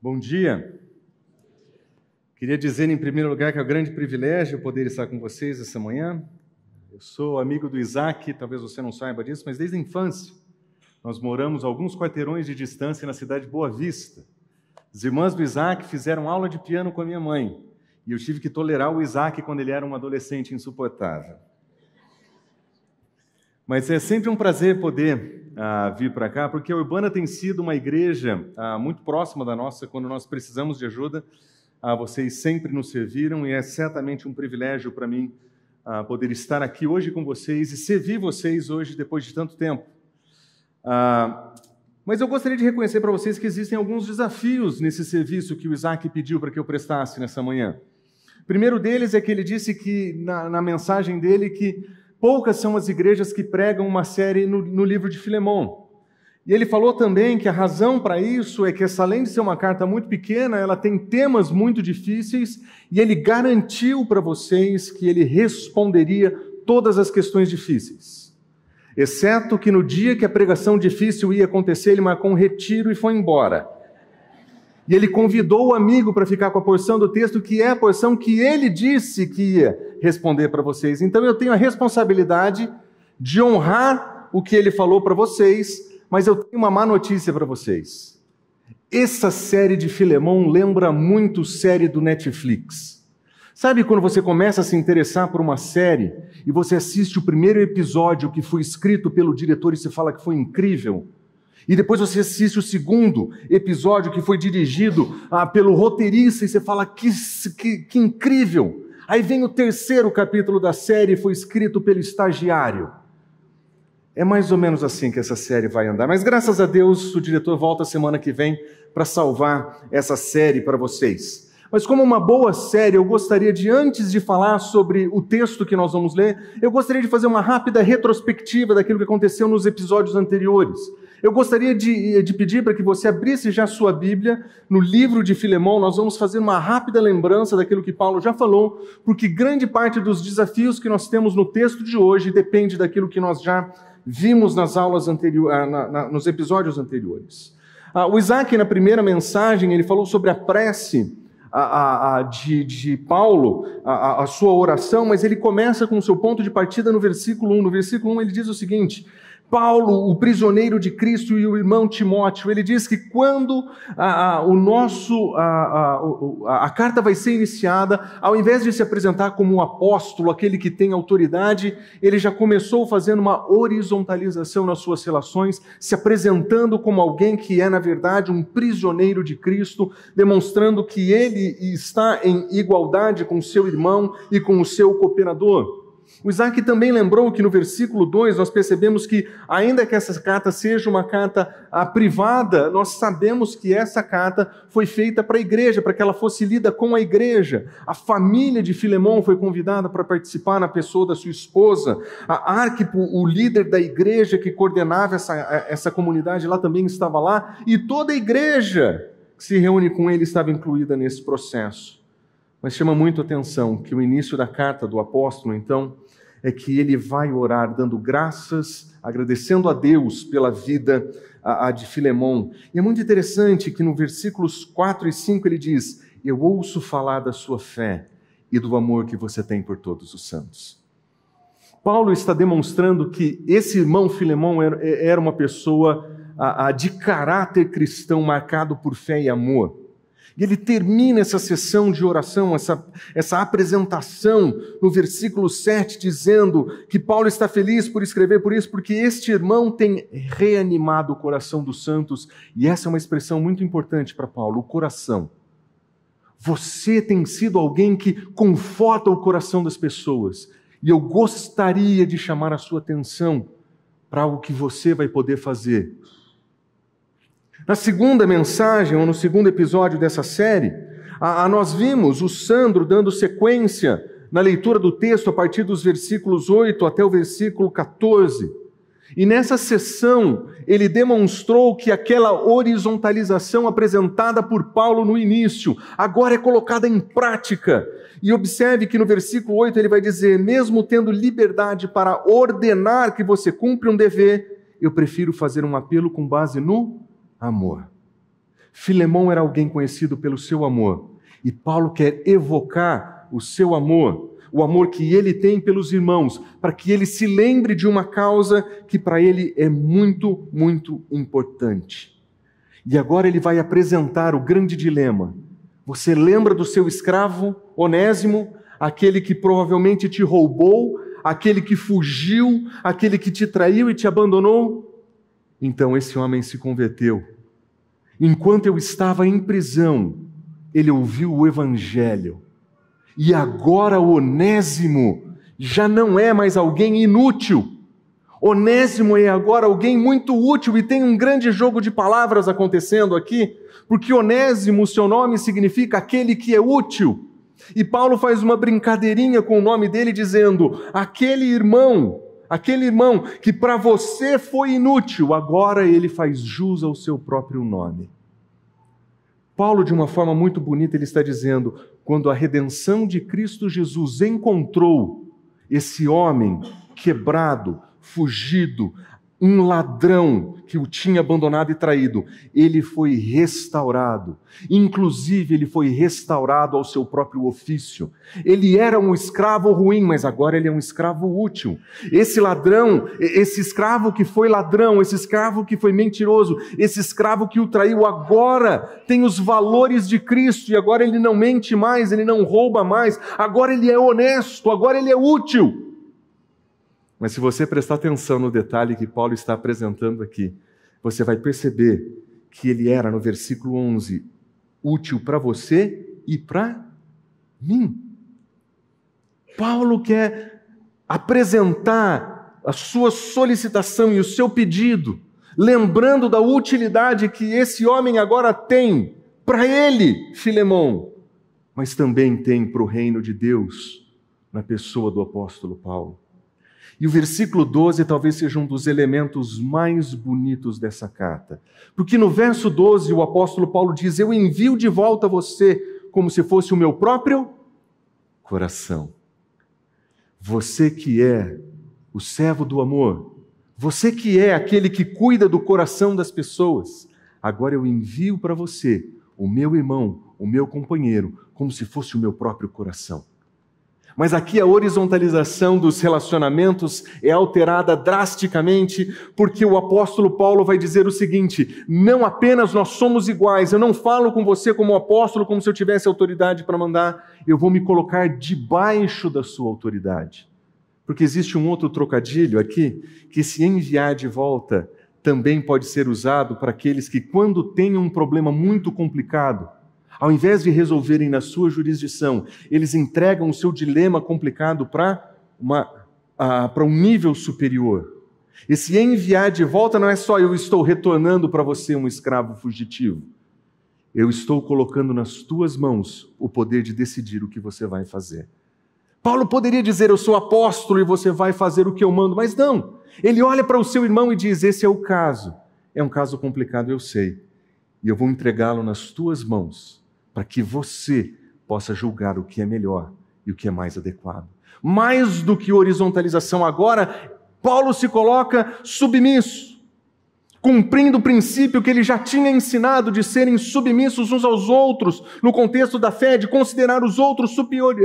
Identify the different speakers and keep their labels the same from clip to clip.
Speaker 1: Bom dia. Queria dizer, em primeiro lugar, que é um grande privilégio poder estar com vocês essa manhã. Eu sou amigo do Isaac, talvez você não saiba disso, mas desde a infância. Nós moramos a alguns quarteirões de distância na cidade de Boa Vista. As irmãs do Isaac fizeram aula de piano com a minha mãe, e eu tive que tolerar o Isaac quando ele era um adolescente insuportável. Mas é sempre um prazer poder vir para cá, porque a Urbana tem sido uma igreja muito próxima da nossa. Quando nós precisamos de ajuda, vocês sempre nos serviram, e é certamente um privilégio para mim poder estar aqui hoje com vocês e servir vocês hoje depois de tanto tempo. Mas eu gostaria de reconhecer para vocês que existem alguns desafios nesse serviço que o Isaac pediu para que eu prestasse nessa manhã. O primeiro deles é que ele disse que, na mensagem dele, que poucas são as igrejas que pregam uma série no livro de Filemão. E ele falou também que a razão para isso é que, além de ser uma carta muito pequena, ela tem temas muito difíceis, e ele garantiu para vocês que ele responderia todas as questões difíceis. Exceto que no dia que a pregação difícil ia acontecer, ele marcou um retiro e foi embora. E ele convidou o amigo para ficar com a porção do texto, que é a porção que ele disse que ia responder para vocês. Então eu tenho a responsabilidade de honrar o que ele falou para vocês, mas eu tenho uma má notícia para vocês. Essa série de Filemão lembra muito série do Netflix. Sabe quando você começa a se interessar por uma série e você assiste o primeiro episódio que foi escrito pelo diretor e você fala que foi incrível? E depois você assiste o segundo episódio que foi dirigido pelo roteirista e você fala que incrível. Aí vem o terceiro capítulo da série e foi escrito pelo estagiário. É mais ou menos assim que essa série vai andar. Mas graças a Deus o diretor volta semana que vem para salvar essa série para vocês. Mas como uma boa série, eu gostaria de, antes de falar sobre o texto que nós vamos ler, eu gostaria de fazer uma rápida retrospectiva daquilo que aconteceu nos episódios anteriores. Eu gostaria de pedir para que você abrisse já a sua Bíblia no livro de Filemão. Nós vamos fazer uma rápida lembrança daquilo que Paulo já falou, porque grande parte dos desafios que nós temos no texto de hoje depende daquilo que nós já vimos nas aulas nos episódios anteriores. O Isaac, na primeira mensagem, ele falou sobre a prece de Paulo, a sua oração, mas ele começa com o seu ponto de partida no versículo 1. No versículo 1 ele diz o seguinte: Paulo, o prisioneiro de Cristo, e o irmão Timóteo, ele diz que quando a carta vai ser iniciada, ao invés de se apresentar como um apóstolo, aquele que tem autoridade, ele já começou fazendo uma horizontalização nas suas relações, se apresentando como alguém que é, na verdade, um prisioneiro de Cristo, demonstrando que ele está em igualdade com o seu irmão e com o seu cooperador. O Isaac também lembrou que no versículo 2 nós percebemos que, ainda que essa carta seja uma carta privada, nós sabemos que essa carta foi feita para a igreja, para que ela fosse lida com a igreja. A família de Filemão foi convidada para participar na pessoa da sua esposa. A Arquipo, o líder da igreja que coordenava essa comunidade lá, também estava lá, e toda a igreja que se reúne com ele estava incluída nesse processo. Mas chama muito a atenção que o início da carta do apóstolo, então, é que ele vai orar dando graças, agradecendo a Deus pela vida de Filemão. E é muito interessante que no versículos 4 e 5 ele diz: eu ouço falar da sua fé e do amor que você tem por todos os santos. Paulo está demonstrando que esse irmão Filemão era uma pessoa de caráter cristão marcado por fé e amor. E ele termina essa sessão de oração, essa apresentação, no versículo 7, dizendo que Paulo está feliz por escrever por isso, porque este irmão tem reanimado o coração dos santos. E essa é uma expressão muito importante para Paulo, o coração. Você tem sido alguém que conforta o coração das pessoas. E eu gostaria de chamar a sua atenção para algo que você vai poder fazer. Na segunda mensagem, ou no segundo episódio dessa série, nós vimos o Sandro dando sequência na leitura do texto a partir dos versículos 8 até o versículo 14. E nessa sessão, ele demonstrou que aquela horizontalização apresentada por Paulo no início, agora é colocada em prática. E observe que no versículo 8 ele vai dizer: mesmo tendo liberdade para ordenar que você cumpra um dever, eu prefiro fazer um apelo com base no amor. Filemão era alguém conhecido pelo seu amor. E Paulo quer evocar o seu amor, o amor que ele tem pelos irmãos, para que ele se lembre de uma causa que para ele é muito, muito importante. E agora ele vai apresentar o grande dilema. Você lembra do seu escravo, Onésimo, aquele que provavelmente te roubou, aquele que fugiu, aquele que te traiu e te abandonou? Então esse homem se converteu. Enquanto eu estava em prisão, ele ouviu o Evangelho. E agora Onésimo já não é mais alguém inútil. Onésimo é agora alguém muito útil, e tem um grande jogo de palavras acontecendo aqui, porque Onésimo, seu nome significa aquele que é útil. E Paulo faz uma brincadeirinha com o nome dele, dizendo: aquele irmão que para você foi inútil, agora ele faz jus ao seu próprio nome. Paulo, de uma forma muito bonita, ele está dizendo: quando a redenção de Cristo Jesus encontrou esse homem quebrado, fugido, um ladrão que o tinha abandonado e traído, ele foi restaurado. Inclusive, ele foi restaurado ao seu próprio ofício. Ele era um escravo ruim, mas agora ele é um escravo útil. Esse ladrão, esse escravo que foi ladrão, esse escravo que foi mentiroso, esse escravo que o traiu, agora tem os valores de Cristo, e agora ele não mente mais, ele não rouba mais, agora ele é honesto, agora ele é útil. Mas se você prestar atenção no detalhe que Paulo está apresentando aqui, você vai perceber que ele era, no versículo 11, útil para você e para mim. Paulo quer apresentar a sua solicitação e o seu pedido, lembrando da utilidade que esse homem agora tem para ele, Filemão, mas também tem para o reino de Deus, na pessoa do apóstolo Paulo. E o versículo 12 talvez seja um dos elementos mais bonitos dessa carta. Porque no verso 12 o apóstolo Paulo diz: eu envio de volta a você como se fosse o meu próprio coração. Você que é o servo do amor, você que é aquele que cuida do coração das pessoas, agora eu envio para você o meu irmão, o meu companheiro, como se fosse o meu próprio coração. Mas aqui a horizontalização dos relacionamentos é alterada drasticamente, porque o apóstolo Paulo vai dizer o seguinte: não apenas nós somos iguais, eu não falo com você como apóstolo, como se eu tivesse autoridade para mandar, eu vou me colocar debaixo da sua autoridade. Porque existe um outro trocadilho aqui, que se enviar de volta também pode ser usado para aqueles que, quando têm um problema muito complicado, ao invés de resolverem na sua jurisdição, eles entregam o seu dilema complicado para um nível superior. Esse enviar de volta não é só eu estou retornando para você um escravo fugitivo. Eu estou colocando nas tuas mãos o poder de decidir o que você vai fazer. Paulo poderia dizer: eu sou apóstolo e você vai fazer o que eu mando, mas não. Ele olha para o seu irmão e diz: esse é o caso. É um caso complicado, eu sei. E eu vou entregá-lo nas tuas mãos, para que você possa julgar o que é melhor e o que é mais adequado. Mais do que horizontalização agora, Paulo se coloca submisso, cumprindo o princípio que ele já tinha ensinado de serem submissos uns aos outros, no contexto da fé, de considerar os outros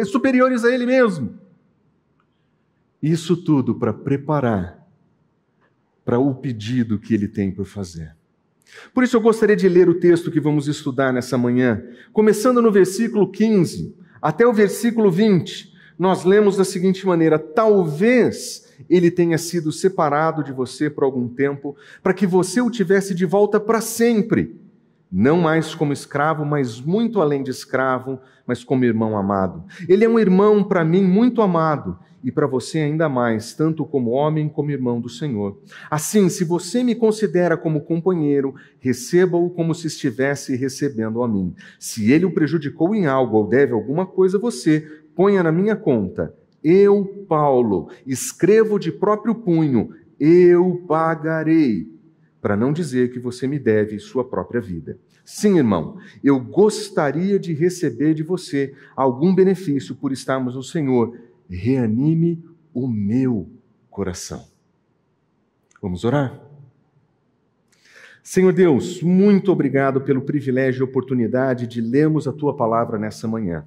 Speaker 1: superiores a ele mesmo. Isso tudo para preparar para o pedido que ele tem por fazer. Por isso eu gostaria de ler o texto que vamos estudar nessa manhã, começando no versículo 15 até o versículo 20. Nós lemos da seguinte maneira: talvez ele tenha sido separado de você por algum tempo, para que você o tivesse de volta para sempre, não mais como escravo, mas muito além de escravo, mas como irmão amado. Ele é um irmão para mim muito amado, e para você ainda mais, tanto como homem como irmão do Senhor. Assim, se você me considera como companheiro, receba-o como se estivesse recebendo a mim. Se ele o prejudicou em algo ou deve alguma coisa a você, ponha na minha conta. Eu, Paulo, escrevo de próprio punho, eu pagarei, para não dizer que você me deve sua própria vida. Sim, irmão, eu gostaria de receber de você algum benefício por estarmos no Senhor. Reanime o meu coração. Vamos orar? Senhor Deus, muito obrigado pelo privilégio e oportunidade de lermos a Tua palavra nessa manhã.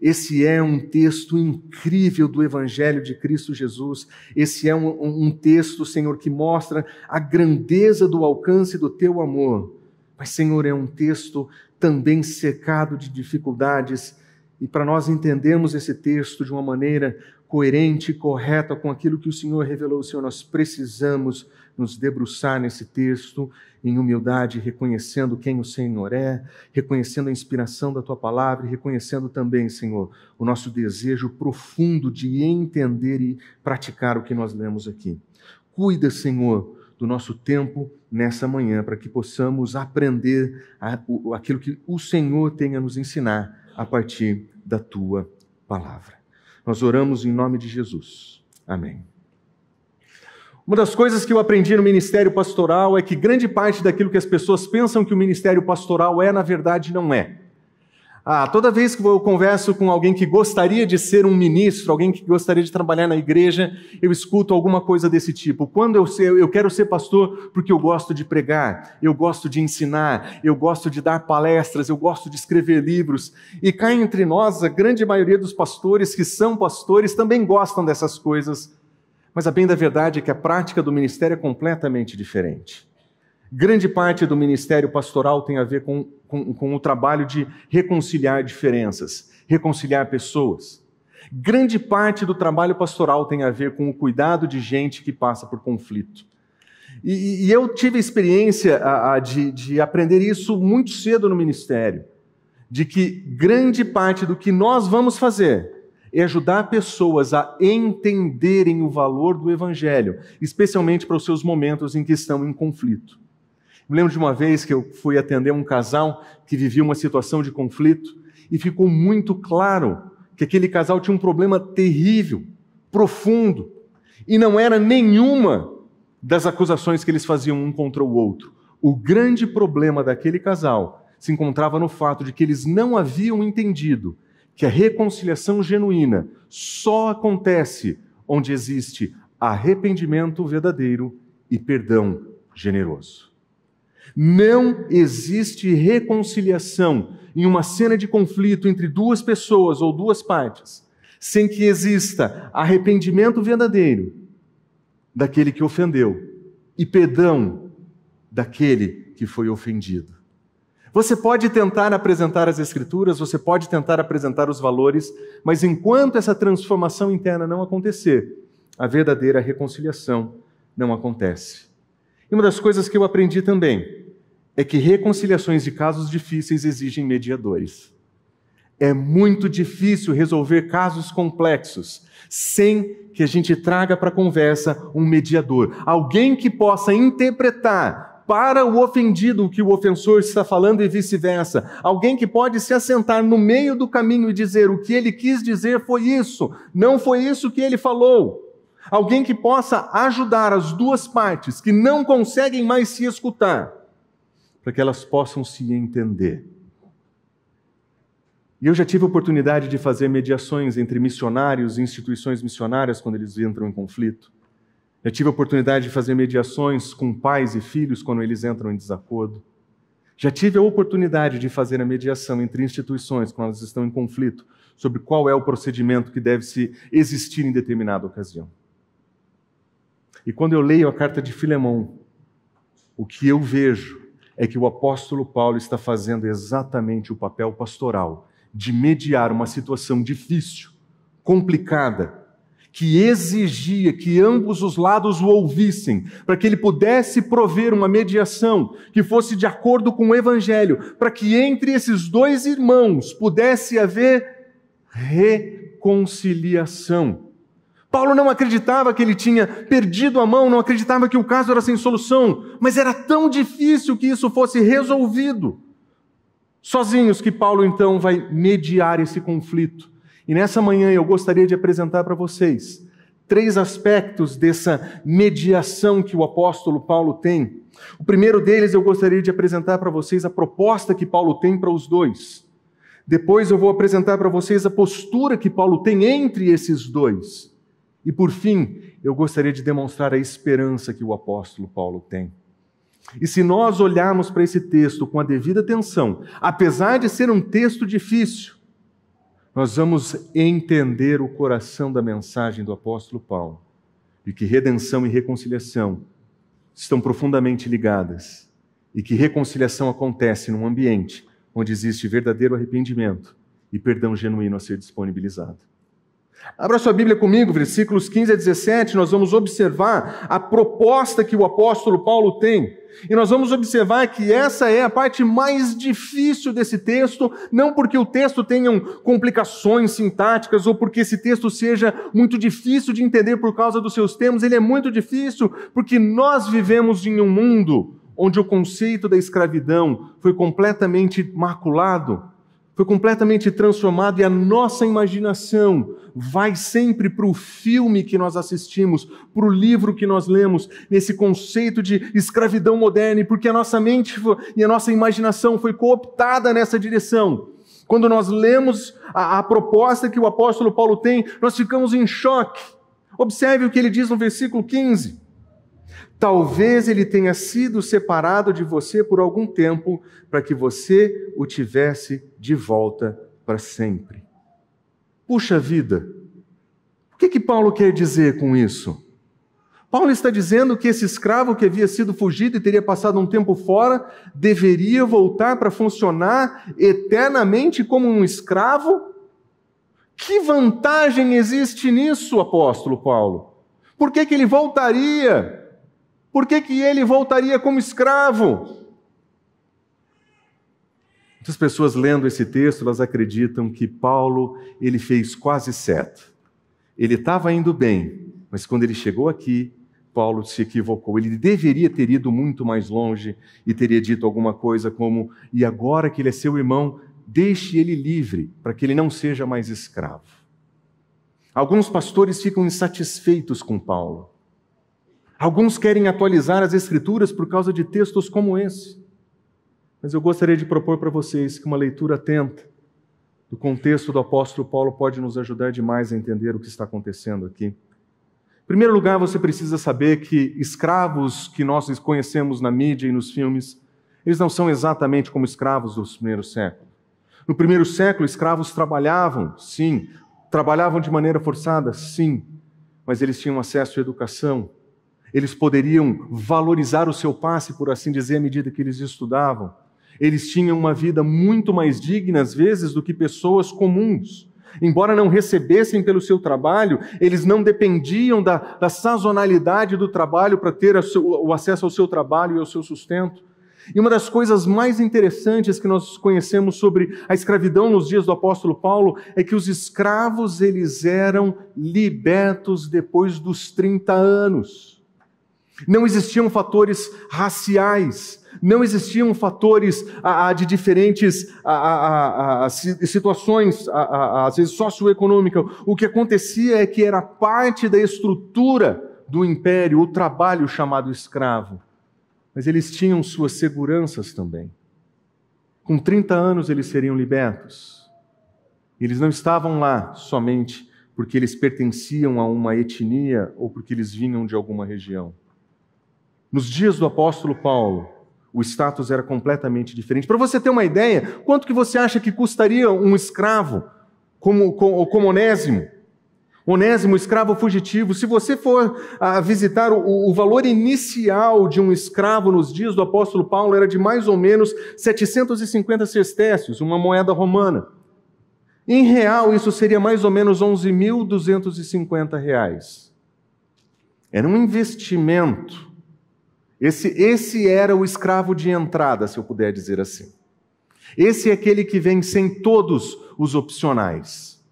Speaker 1: Esse é um texto incrível do Evangelho de Cristo Jesus. Esse é um texto, Senhor, que mostra a grandeza do alcance do Teu amor. Mas, Senhor, é um texto também cercado de dificuldades. E para nós entendermos esse texto de uma maneira coerente e correta com aquilo que o Senhor revelou, Senhor, nós precisamos nos debruçar nesse texto em humildade, reconhecendo quem o Senhor é, reconhecendo a inspiração da Tua palavra e reconhecendo também, Senhor, o nosso desejo profundo de entender e praticar o que nós lemos aqui. Cuida, Senhor, do nosso tempo nessa manhã, para que possamos aprender aquilo que o Senhor tem a nos ensinar a partir da Tua palavra. Nós oramos em nome de Jesus. Amém. Uma das coisas que eu aprendi no ministério pastoral é que grande parte daquilo que as pessoas pensam que o ministério pastoral é, na verdade, não é. Toda vez que eu converso com alguém que gostaria de ser um ministro, alguém que gostaria de trabalhar na igreja, eu escuto alguma coisa desse tipo. Quando eu quero ser pastor porque eu gosto de pregar, eu gosto de ensinar, eu gosto de dar palestras, eu gosto de escrever livros. E cá entre nós, a grande maioria dos pastores que são pastores também gostam dessas coisas. Mas a bem da verdade é que a prática do ministério é completamente diferente. Grande parte do ministério pastoral tem a ver com o trabalho de reconciliar diferenças, reconciliar pessoas. Grande parte do trabalho pastoral tem a ver com o cuidado de gente que passa por conflito. E eu tive a experiência de aprender isso muito cedo no ministério, de que grande parte do que nós vamos fazer é ajudar pessoas a entenderem o valor do Evangelho, especialmente para os seus momentos em que estão em conflito. Me lembro de uma vez que eu fui atender um casal que vivia uma situação de conflito e ficou muito claro que aquele casal tinha um problema terrível, profundo, e não era nenhuma das acusações que eles faziam um contra o outro. O grande problema daquele casal se encontrava no fato de que eles não haviam entendido que a reconciliação genuína só acontece onde existe arrependimento verdadeiro e perdão generoso. Não existe reconciliação em uma cena de conflito entre duas pessoas ou duas partes, sem que exista arrependimento verdadeiro daquele que ofendeu e perdão daquele que foi ofendido. Você pode tentar apresentar as Escrituras, você pode tentar apresentar os valores, mas enquanto essa transformação interna não acontecer, a verdadeira reconciliação não acontece. E uma das coisas que eu aprendi também é que reconciliações de casos difíceis exigem mediadores. É muito difícil resolver casos complexos sem que a gente traga para a conversa um mediador, alguém que possa interpretar para o ofendido o que o ofensor está falando e vice-versa. Alguém que pode se assentar no meio do caminho e dizer o que ele quis dizer foi isso, não foi isso que ele falou. Alguém que possa ajudar as duas partes que não conseguem mais se escutar, para que elas possam se entender. E eu já tive a oportunidade de fazer mediações entre missionários e instituições missionárias quando eles entram em conflito. Já tive a oportunidade de fazer mediações com pais e filhos quando eles entram em desacordo. Já tive a oportunidade de fazer a mediação entre instituições quando elas estão em conflito, sobre qual é o procedimento que deve se existir em determinada ocasião. E quando eu leio a carta de Filemão, o que eu vejo é que o apóstolo Paulo está fazendo exatamente o papel pastoral de mediar uma situação difícil, complicada, que exigia que ambos os lados o ouvissem, para que ele pudesse prover uma mediação que fosse de acordo com o Evangelho, para que entre esses dois irmãos pudesse haver reconciliação. Paulo não acreditava que ele tinha perdido a mão, não acreditava que o caso era sem solução, mas era tão difícil que isso fosse resolvido. Sozinhos que Paulo então vai mediar esse conflito. E nessa manhã eu gostaria de apresentar para vocês 3 aspectos dessa mediação que o apóstolo Paulo tem. O primeiro deles eu gostaria de apresentar para vocês a proposta que Paulo tem para os dois. Depois eu vou apresentar para vocês a postura que Paulo tem entre esses dois. E por fim, eu gostaria de demonstrar a esperança que o apóstolo Paulo tem. E se nós olharmos para esse texto com a devida atenção, apesar de ser um texto difícil, nós vamos entender o coração da mensagem do apóstolo Paulo, de que redenção e reconciliação estão profundamente ligadas e que reconciliação acontece num ambiente onde existe verdadeiro arrependimento e perdão genuíno a ser disponibilizado. Abra sua Bíblia comigo, versículos 15 a 17, nós vamos observar a proposta que o apóstolo Paulo tem. E nós vamos observar que essa é a parte mais difícil desse texto, não porque o texto tenha complicações sintáticas ou porque esse texto seja muito difícil de entender por causa dos seus termos, ele é muito difícil porque nós vivemos em um mundo onde o conceito da escravidão foi completamente maculado, foi completamente transformado e a nossa imaginação vai sempre para o filme que nós assistimos, para o livro que nós lemos, nesse conceito de escravidão moderna, porque a nossa mente e a nossa imaginação foi cooptada nessa direção. Quando nós lemos a proposta que o apóstolo Paulo tem, nós ficamos em choque. Observe o que ele diz no versículo 15. Talvez ele tenha sido separado de você por algum tempo, para que você o tivesse de volta para sempre. Puxa vida! O que Paulo quer dizer com isso? Paulo está dizendo que esse escravo que havia sido fugido e teria passado um tempo fora, deveria voltar para funcionar eternamente como um escravo? Que vantagem existe nisso, apóstolo Paulo? Por que ele voltaria? Por que ele voltaria como escravo? Muitas pessoas lendo esse texto, elas acreditam que Paulo, ele fez quase certo. Ele estava indo bem, mas quando ele chegou aqui, Paulo se equivocou. Ele deveria ter ido muito mais longe e teria dito alguma coisa como: e agora que ele é seu irmão, deixe ele livre, para que ele não seja mais escravo. Alguns pastores ficam insatisfeitos com Paulo. Alguns querem atualizar as Escrituras por causa de textos como esse. Mas eu gostaria de propor para vocês que uma leitura atenta do contexto do apóstolo Paulo pode nos ajudar demais a entender o que está acontecendo aqui. Em primeiro lugar, você precisa saber que escravos que nós conhecemos na mídia e nos filmes, eles não são exatamente como escravos do primeiro século. No primeiro século, escravos trabalhavam, sim. Trabalhavam de maneira forçada, sim. Mas eles tinham acesso à educação. Eles poderiam valorizar o seu passe, por assim dizer, à medida que eles estudavam. Eles tinham uma vida muito mais digna, às vezes, do que pessoas comuns. Embora não recebessem pelo seu trabalho, eles não dependiam da sazonalidade do trabalho para ter o acesso ao seu trabalho e ao seu sustento. E uma das coisas mais interessantes que nós conhecemos sobre a escravidão nos dias do apóstolo Paulo é que os escravos, eles eram libertos depois dos 30 anos. Não existiam fatores raciais, não existiam fatores de diferentes situações, às vezes socioeconômicas. O que acontecia é que era parte da estrutura do império, o trabalho chamado escravo. Mas eles tinham suas seguranças também. Com 30 anos eles seriam libertos. Eles não estavam lá somente porque eles pertenciam a uma etnia ou porque eles vinham de alguma região. Nos dias do apóstolo Paulo, o status era completamente diferente. Para você ter uma ideia, quanto que você acha que custaria um escravo como Onésimo? Onésimo, escravo fugitivo. Se você for visitar o valor inicial de um escravo nos dias do apóstolo Paulo, era de mais ou menos 750 sestércios, uma moeda romana. Em real, isso seria mais ou menos 11.250 reais. Era um investimento. Esse era o escravo de entrada, se eu puder dizer assim. Esse é aquele que vem sem todos os opcionais.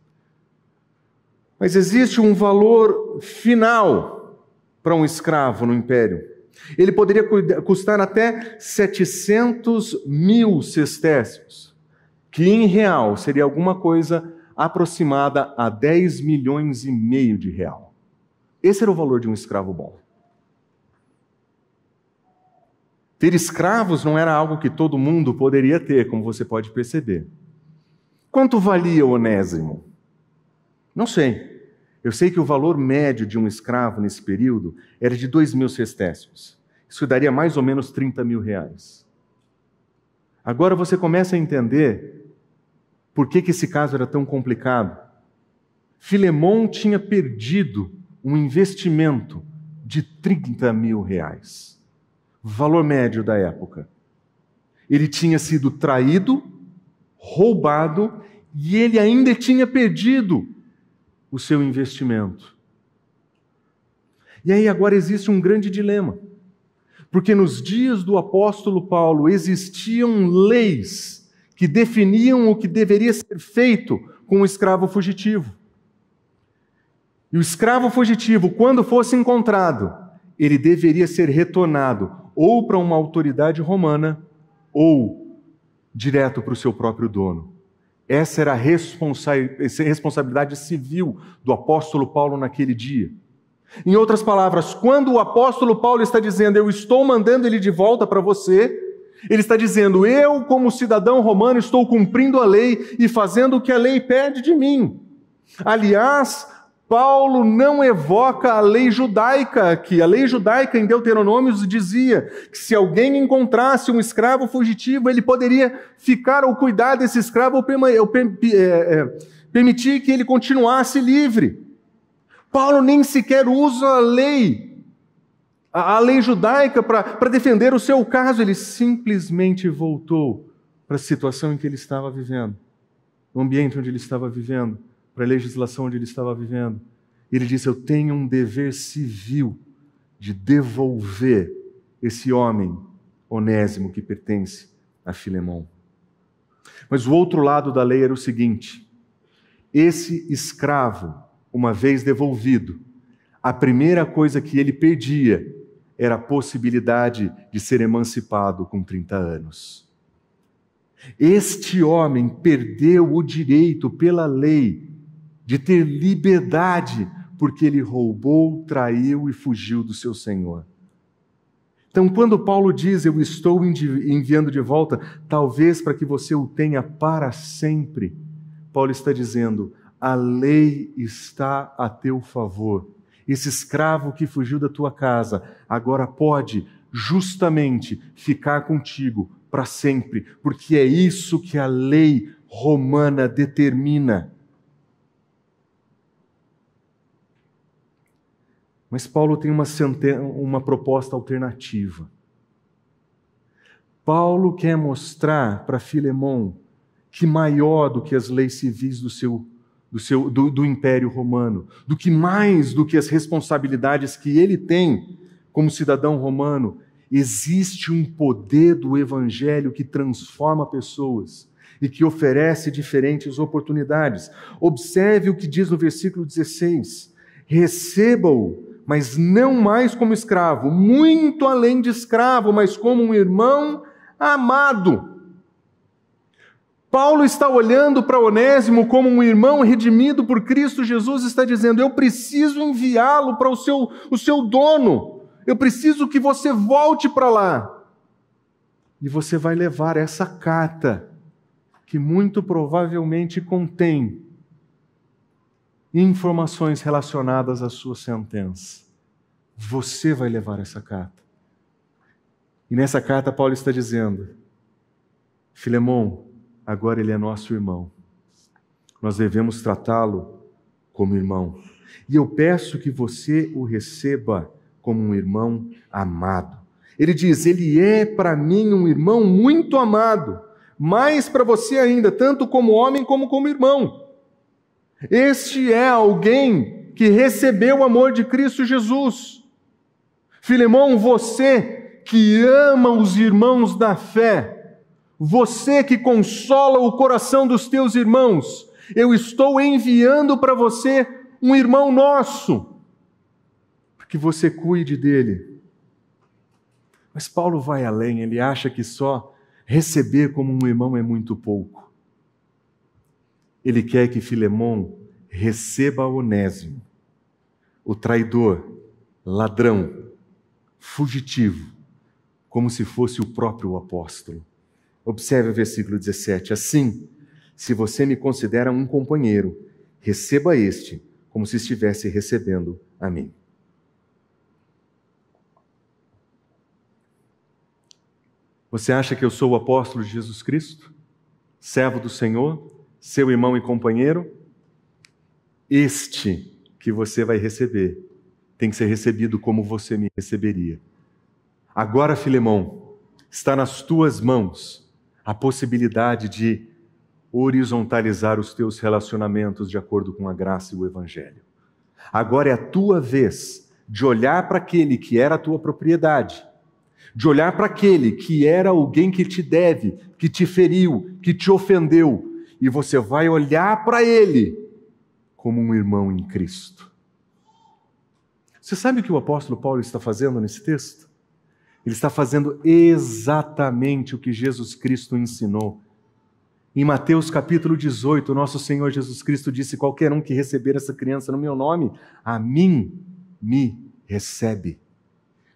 Speaker 1: Mas existe um valor final para um escravo no Império. Ele poderia custar até 700.000 sestércios, que em real seria alguma coisa aproximada a 10 milhões e meio de real. Esse era o valor de um escravo bom. Ter escravos não era algo que todo mundo poderia ter, como você pode perceber. Quanto valia Onésimo? Não sei. Eu sei que o valor médio de um escravo nesse período era de 2.000 sestércios, Isso daria mais ou menos 30 mil reais. Agora você começa a entender por que esse caso era tão complicado. Filemon tinha perdido um investimento de 30 mil reais, valor médio da época. Ele tinha sido traído, roubado, e ele ainda tinha perdido o seu investimento. E aí agora existe um grande dilema, porque nos dias do apóstolo Paulo existiam leis que definiam o que deveria ser feito com o escravo fugitivo. E o escravo fugitivo, quando fosse encontrado, ele deveria ser retornado ou para uma autoridade romana ou direto para o seu próprio dono. Essa era a responsabilidade civil do apóstolo Paulo naquele dia. Em outras palavras, quando o apóstolo Paulo está dizendo, eu estou mandando ele de volta para você, ele está dizendo, eu como cidadão romano estou cumprindo a lei e fazendo o que a lei pede de mim. Aliás, Paulo não evoca a lei judaica aqui. A lei judaica em Deuteronômios dizia que se alguém encontrasse um escravo fugitivo, ele poderia ficar ao cuidar desse escravo ou permitir que ele continuasse livre. Paulo nem sequer usa a lei judaica para defender o seu caso. Ele simplesmente voltou para a situação em que ele estava vivendo, o ambiente onde ele estava vivendo, para a legislação onde ele estava vivendo. Ele disse, eu tenho um dever civil de devolver esse homem Onésimo que pertence a Filemon. Mas o outro lado da lei era o seguinte, esse escravo, uma vez devolvido, a primeira coisa que ele perdia era a possibilidade de ser emancipado com 30 anos. Este homem perdeu o direito pela lei de ter liberdade, porque ele roubou, traiu e fugiu do seu Senhor. Então, quando Paulo diz, eu estou enviando de volta, talvez para que você o tenha para sempre, Paulo está dizendo, a lei está a teu favor. Esse escravo que fugiu da tua casa, agora pode justamente ficar contigo para sempre, porque é isso que a lei romana determina. Mas Paulo tem uma proposta alternativa. Paulo quer mostrar para Filemon que maior do que as leis civis do Império Romano, do que as responsabilidades que ele tem como cidadão romano, existe um poder do Evangelho que transforma pessoas e que oferece diferentes oportunidades. Observe o que diz no versículo 16. Receba-o, mas não mais como escravo, muito além de escravo, mas como um irmão amado. Paulo está olhando para Onésimo como um irmão redimido por Cristo Jesus, está dizendo, eu preciso enviá-lo para o seu dono, eu preciso que você volte para lá. E você vai levar essa carta, que muito provavelmente contém informações relacionadas à sua sentença. Você vai levar essa carta. E nessa carta Paulo está dizendo, Filemon, agora ele é nosso irmão. Nós devemos tratá-lo como irmão. E eu peço que você o receba como um irmão amado. Ele diz, ele é para mim um irmão muito amado, mais para você ainda, tanto como homem como como irmão. Este é alguém que recebeu o amor de Cristo Jesus. Filemon, você que ama os irmãos da fé, você que consola o coração dos teus irmãos, eu estou enviando para você um irmão nosso, para que você cuide dele. Mas Paulo vai além, ele acha que só receber como um irmão é muito pouco. Ele quer que Filemon receba Onésimo, o traidor, ladrão, fugitivo, como se fosse o próprio apóstolo. Observe o versículo 17. Assim, se você me considera um companheiro, receba este como se estivesse recebendo a mim. Você acha que eu sou o apóstolo de Jesus Cristo? Servo do Senhor? Seu irmão e companheiro? Este que você vai receber tem que ser recebido como você me receberia. Agora, Filemão, está nas tuas mãos a possibilidade de horizontalizar os teus relacionamentos de acordo com a graça e o Evangelho. Agora é a tua vez de olhar para aquele que era a tua propriedade, de olhar para aquele que era alguém que te deve, que te feriu, que te ofendeu, e você vai olhar para ele como um irmão em Cristo. Você sabe o que o apóstolo Paulo está fazendo nesse texto? Ele está fazendo exatamente o que Jesus Cristo ensinou. Em Mateus capítulo 18, nosso Senhor Jesus Cristo disse: qualquer um que receber essa criança no meu nome, a mim me recebe.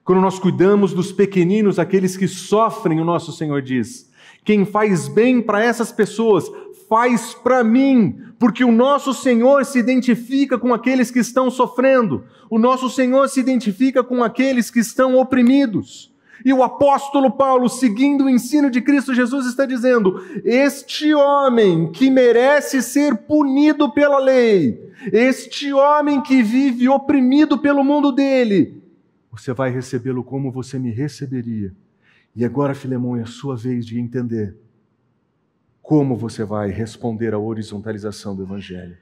Speaker 1: Quando nós cuidamos dos pequeninos, aqueles que sofrem, o nosso Senhor diz: quem faz bem para essas pessoas, faz para mim, porque o nosso Senhor se identifica com aqueles que estão sofrendo, o nosso Senhor se identifica com aqueles que estão oprimidos. E o apóstolo Paulo, seguindo o ensino de Cristo Jesus, está dizendo: este homem que merece ser punido pela lei, este homem que vive oprimido pelo mundo dele, você vai recebê-lo como você me receberia. E agora, Filemão, é a sua vez de entender como você vai responder à horizontalização do Evangelho.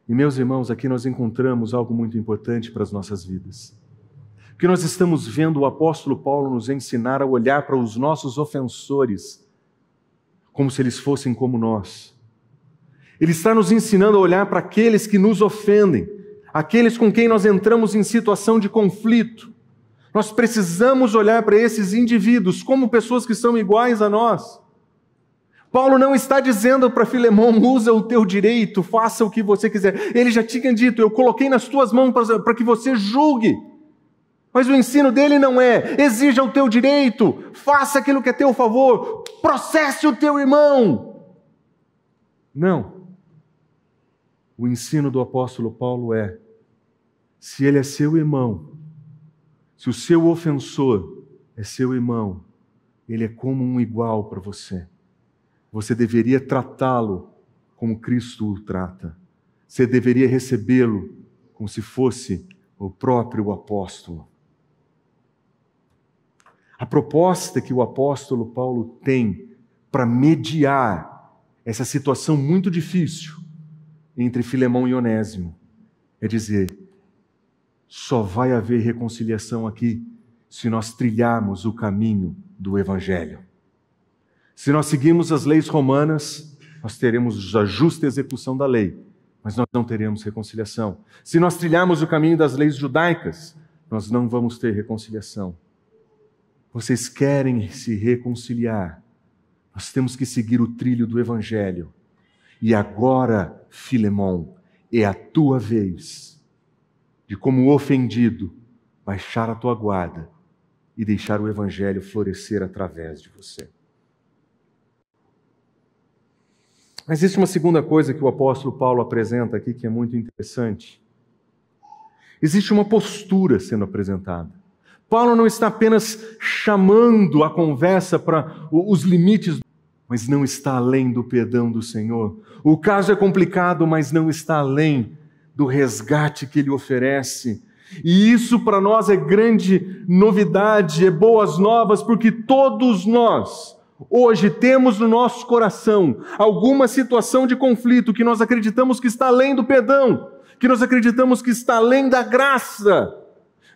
Speaker 1: E, meus irmãos, aqui nós encontramos algo muito importante para as nossas vidas. Porque nós estamos vendo o apóstolo Paulo nos ensinar a olhar para os nossos ofensores como se eles fossem como nós. Ele está nos ensinando a olhar para aqueles que nos ofendem, aqueles com quem nós entramos em situação de conflito. Nós precisamos olhar para esses indivíduos como pessoas que são iguais a nós. Paulo não está dizendo para Filemão: usa o teu direito, faça o que você quiser. Ele já tinha dito: eu coloquei nas tuas mãos para que você julgue. Mas o ensino dele não é: exija o teu direito, faça aquilo que é teu favor, processe o teu irmão. Não. O ensino do apóstolo Paulo é: se ele é seu irmão, se o seu ofensor é seu irmão, ele é como um igual para você. Você deveria tratá-lo como Cristo o trata. Você deveria recebê-lo como se fosse o próprio apóstolo. A proposta que o apóstolo Paulo tem para mediar essa situação muito difícil entre Filemão e Onésimo é dizer: só vai haver reconciliação aqui se nós trilharmos o caminho do Evangelho. Se nós seguirmos as leis romanas, nós teremos a justa execução da lei, mas nós não teremos reconciliação. Se nós trilharmos o caminho das leis judaicas, nós não vamos ter reconciliação. Vocês querem se reconciliar, nós temos que seguir o trilho do Evangelho. E agora, Filemão, é a tua vez de, como ofendido, baixar a tua guarda e deixar o Evangelho florescer através de você. Mas existe uma segunda coisa que o apóstolo Paulo apresenta aqui que é muito interessante. Existe uma postura sendo apresentada. Paulo não está apenas chamando a conversa para os limites, mas não está além do perdão do Senhor. O caso é complicado, mas não está além do resgate que ele oferece. E isso para nós é grande novidade, é boas novas, porque todos nós hoje temos no nosso coração alguma situação de conflito que nós acreditamos que está além do perdão, que nós acreditamos que está além da graça.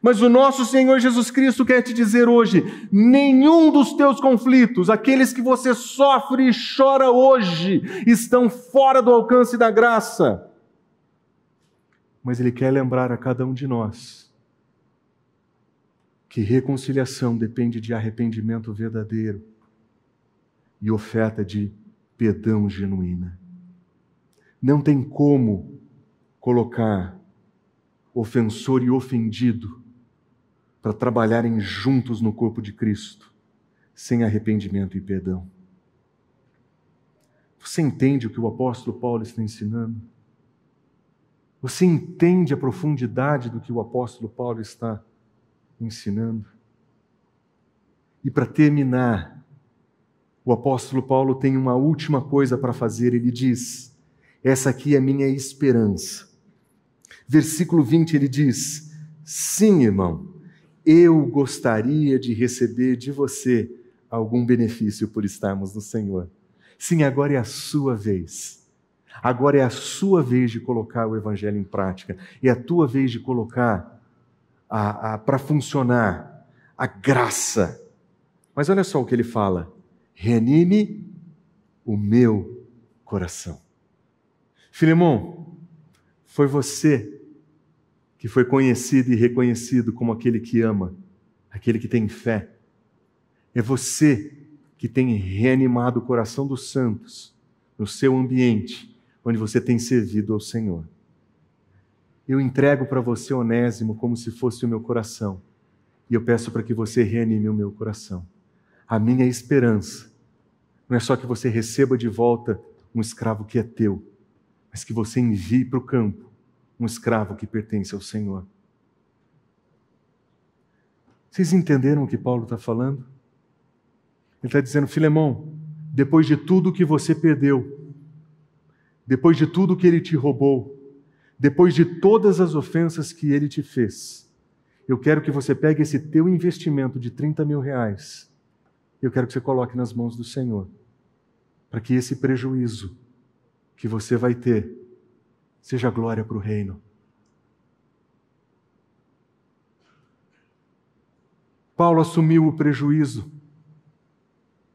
Speaker 1: Mas o nosso Senhor Jesus Cristo quer te dizer hoje: nenhum dos teus conflitos, aqueles que você sofre e chora hoje, estão fora do alcance da graça. Mas Ele quer lembrar a cada um de nós que reconciliação depende de arrependimento verdadeiro e oferta de perdão genuína. Não tem como colocar ofensor e ofendido para trabalharem juntos no corpo de Cristo, sem arrependimento e perdão. Você entende o que o apóstolo Paulo está ensinando? Você entende a profundidade do que o apóstolo Paulo está ensinando? E para terminar, o apóstolo Paulo tem uma última coisa para fazer. Ele diz: essa aqui é a minha esperança. Versículo 20 ele diz: sim, irmão, eu gostaria de receber de você algum benefício por estarmos no Senhor. Sim, agora é a sua vez. Agora é a sua vez de colocar o Evangelho em prática. É a tua vez de colocar para funcionar a graça. Mas olha só o que ele fala: reanime o meu coração. Filemão, foi você que foi conhecido e reconhecido como aquele que ama, aquele que tem fé. É você que tem reanimado o coração dos santos no seu ambiente, onde você tem servido ao Senhor. Eu entrego para você, Onésimo, como se fosse o meu coração, e eu peço para que você reanime o meu coração. A minha esperança não é só que você receba de volta um escravo que é teu, mas que você envie para o campo um escravo que pertence ao Senhor. Vocês entenderam o que Paulo está falando? Ele está dizendo: Filemão, depois de tudo que você perdeu, depois de tudo que ele te roubou, depois de todas as ofensas que ele te fez, eu quero que você pegue esse teu investimento de 30 mil reais, eu quero que você coloque nas mãos do Senhor, para que esse prejuízo que você vai ter seja glória para o reino. Paulo assumiu o prejuízo.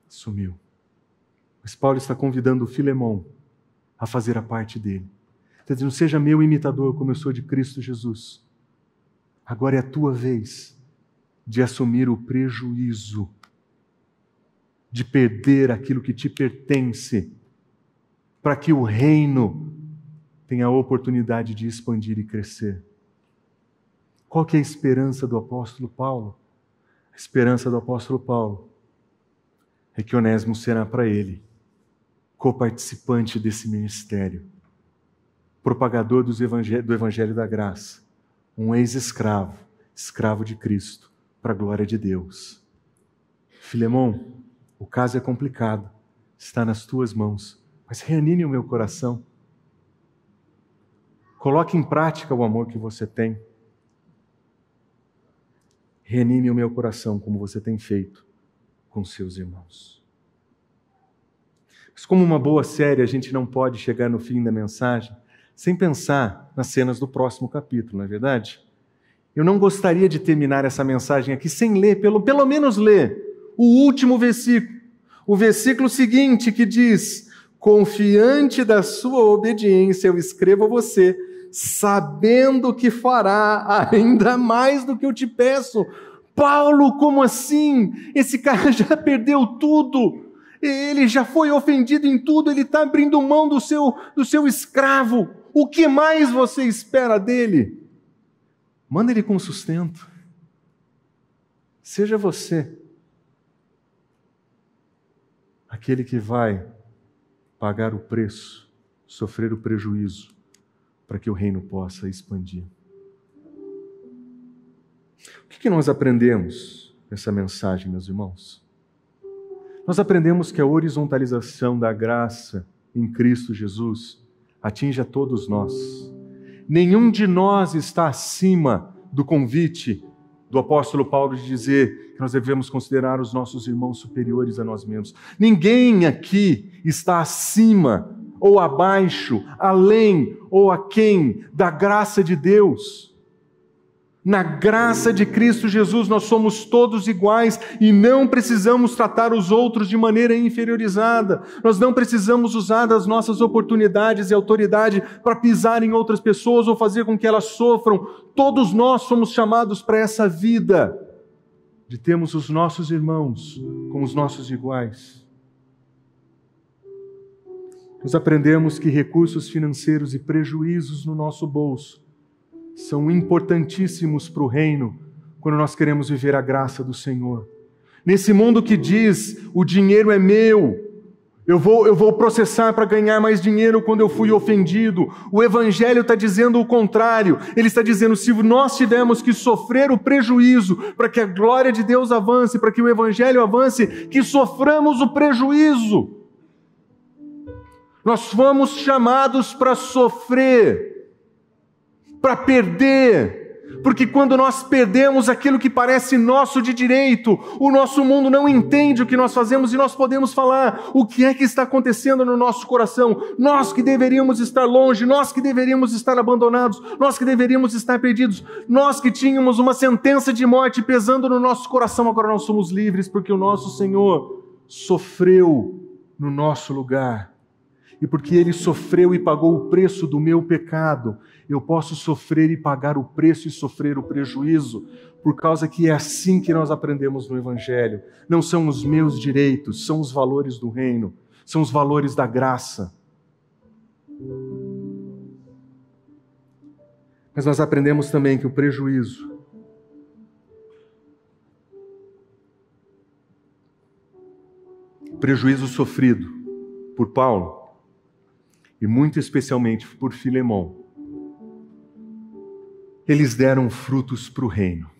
Speaker 1: Assumiu. Mas Paulo está convidando o Filemão a fazer a parte dele. Está dizendo: seja meu imitador como eu sou de Cristo Jesus. Agora é a tua vez de assumir o prejuízo, de perder aquilo que te pertence, para que o reino tenha a oportunidade de expandir e crescer. Qual que é a esperança do apóstolo Paulo? A esperança do apóstolo Paulo é que Onésimo será para ele coparticipante desse ministério, propagador do Evangelho da Graça, um ex-escravo, escravo de Cristo, para a glória de Deus. Filemão, o caso é complicado, está nas tuas mãos, mas reanime o meu coração. Coloque em prática o amor que você tem. Reanime o meu coração como você tem feito com seus irmãos. Mas como uma boa série, a gente não pode chegar no fim da mensagem sem pensar nas cenas do próximo capítulo, não é verdade? Eu não gostaria de terminar essa mensagem aqui sem ler, pelo menos ler, o último versículo. O versículo seguinte que diz: confiante da sua obediência, eu escrevo a você, sabendo que fará ainda mais do que eu te peço. Paulo, como assim? Esse cara já perdeu tudo. Ele já foi ofendido em tudo. Ele está abrindo mão do seu escravo. O que mais você espera dele? Manda ele com sustento. Seja você aquele que vai pagar o preço, sofrer o prejuízo, para que o reino possa expandir. O que nós aprendemos nessa mensagem, meus irmãos? Nós aprendemos que a horizontalização da graça em Cristo Jesus atinge a todos nós. Nenhum de nós está acima do convite do apóstolo Paulo de dizer que nós devemos considerar os nossos irmãos superiores a nós mesmos. Ninguém aqui está acima ou abaixo, além ou aquém da graça de Deus. Na graça de Cristo Jesus nós somos todos iguais e não precisamos tratar os outros de maneira inferiorizada. Nós não precisamos usar das nossas oportunidades e autoridade para pisar em outras pessoas ou fazer com que elas sofram. Todos nós somos chamados para essa vida de termos os nossos irmãos como os nossos iguais. Nós aprendemos que recursos financeiros e prejuízos no nosso bolso são importantíssimos para o reino, quando nós queremos viver a graça do Senhor. Nesse mundo que diz, o dinheiro é meu, Eu vou processar para ganhar mais dinheiro quando eu fui ofendido. O Evangelho está dizendo o contrário. Ele está dizendo, se nós tivermos que sofrer o prejuízo para que a glória de Deus avance, para que o Evangelho avance, que soframos o prejuízo. Nós fomos chamados para sofrer, para perder. Porque quando nós perdemos aquilo que parece nosso de direito, o nosso mundo não entende o que nós fazemos e nós podemos falar o que é que está acontecendo no nosso coração. Nós que deveríamos estar longe, nós que deveríamos estar abandonados, nós que deveríamos estar perdidos, nós que tínhamos uma sentença de morte pesando no nosso coração, agora nós somos livres porque o nosso Senhor sofreu no nosso lugar. E porque Ele sofreu e pagou o preço do meu pecado, eu posso sofrer e pagar o preço e sofrer o prejuízo, por causa que é assim que nós aprendemos no Evangelho. Não são os meus direitos, são os valores do reino, são os valores da graça. Mas nós aprendemos também que o prejuízo sofrido por Paulo, e muito especialmente por Filemão, eles deram frutos para o reino.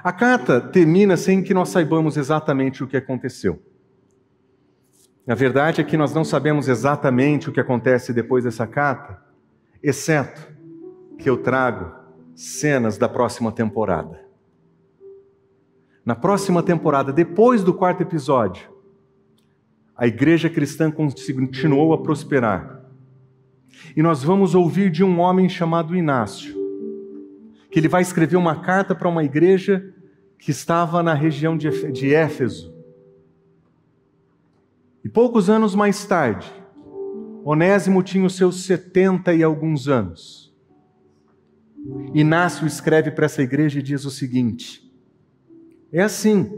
Speaker 1: A carta termina sem que nós saibamos exatamente o que aconteceu. A verdade é que nós não sabemos exatamente o que acontece depois dessa carta, exceto que eu trago cenas da próxima temporada. Na próxima temporada, depois do 4º episódio, a igreja cristã continuou a prosperar. E nós vamos ouvir de um homem chamado Inácio, que ele vai escrever uma carta para uma igreja que estava na região de Éfeso. E poucos anos mais tarde, Onésimo tinha os seus 70 e alguns anos. Inácio escreve para essa igreja e diz o seguinte: é assim,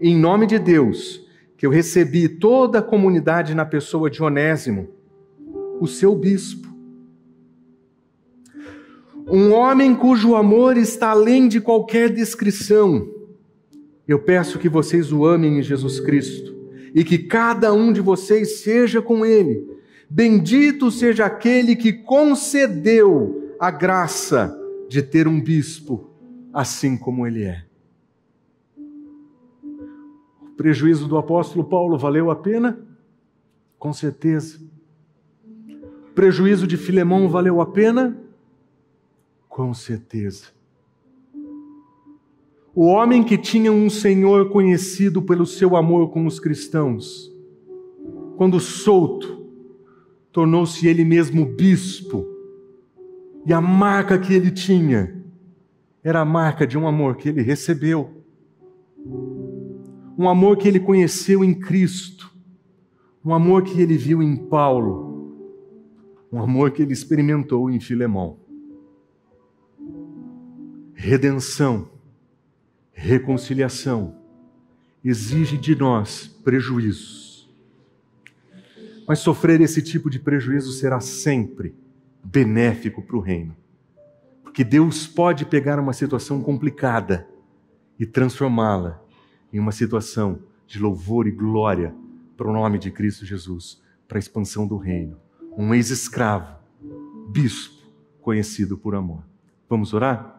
Speaker 1: em nome de Deus, que eu recebi toda a comunidade na pessoa de Onésimo, o seu bispo. Um homem cujo amor está além de qualquer descrição. Eu peço que vocês o amem em Jesus Cristo e que cada um de vocês seja com ele. Bendito seja aquele que concedeu a graça de ter um bispo assim como ele é. O prejuízo do apóstolo Paulo valeu a pena? Com certeza. O prejuízo de Filemão valeu a pena? Com certeza. O homem que tinha um Senhor conhecido pelo seu amor com os cristãos, quando solto, tornou-se ele mesmo bispo, e a marca que ele tinha era a marca de um amor que ele recebeu, um amor que ele conheceu em Cristo, um amor que ele viu em Paulo, um amor que ele experimentou em Filemão. Redenção, reconciliação, exige de nós prejuízos. Mas sofrer esse tipo de prejuízo será sempre benéfico para o reino. Porque Deus pode pegar uma situação complicada e transformá-la em uma situação de louvor e glória para o nome de Cristo Jesus, para a expansão do reino. Um ex-escravo, bispo, conhecido por amor. Vamos orar?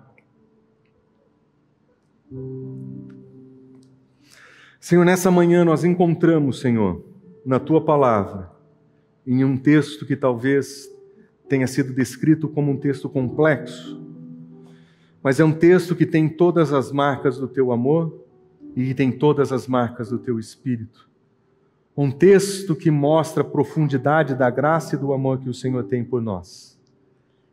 Speaker 1: Senhor, nessa manhã nós encontramos, Senhor, na Tua Palavra, em um texto que talvez tenha sido descrito como um texto complexo, mas é um texto que tem todas as marcas do Teu amor e que tem todas as marcas do Teu Espírito. Um texto que mostra a profundidade da graça e do amor que o Senhor tem por nós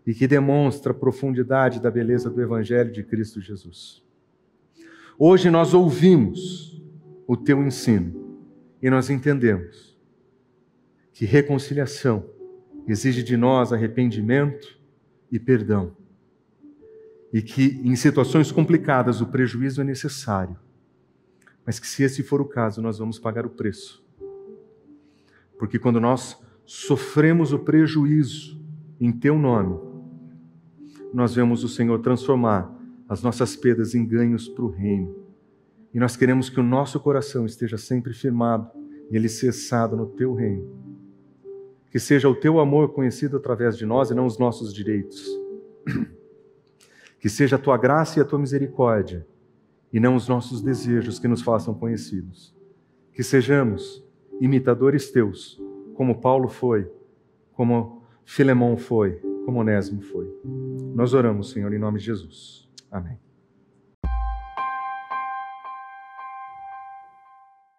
Speaker 1: e que demonstra a profundidade da beleza do Evangelho de Cristo Jesus. Hoje nós ouvimos o Teu ensino e nós entendemos que reconciliação exige de nós arrependimento e perdão e que em situações complicadas o prejuízo é necessário, mas que se esse for o caso nós vamos pagar o preço. Porque quando nós sofremos o prejuízo em Teu nome, nós vemos o Senhor transformar as nossas perdas em ganhos para o reino. E nós queremos que o nosso coração esteja sempre firmado e ele cessado no teu reino. Que seja o teu amor conhecido através de nós e não os nossos direitos. Que seja a tua graça e a tua misericórdia e não os nossos desejos que nos façam conhecidos. Que sejamos imitadores teus, como Paulo foi, como Filemão foi, como Onésimo foi. Nós oramos, Senhor, em nome de Jesus. Amém.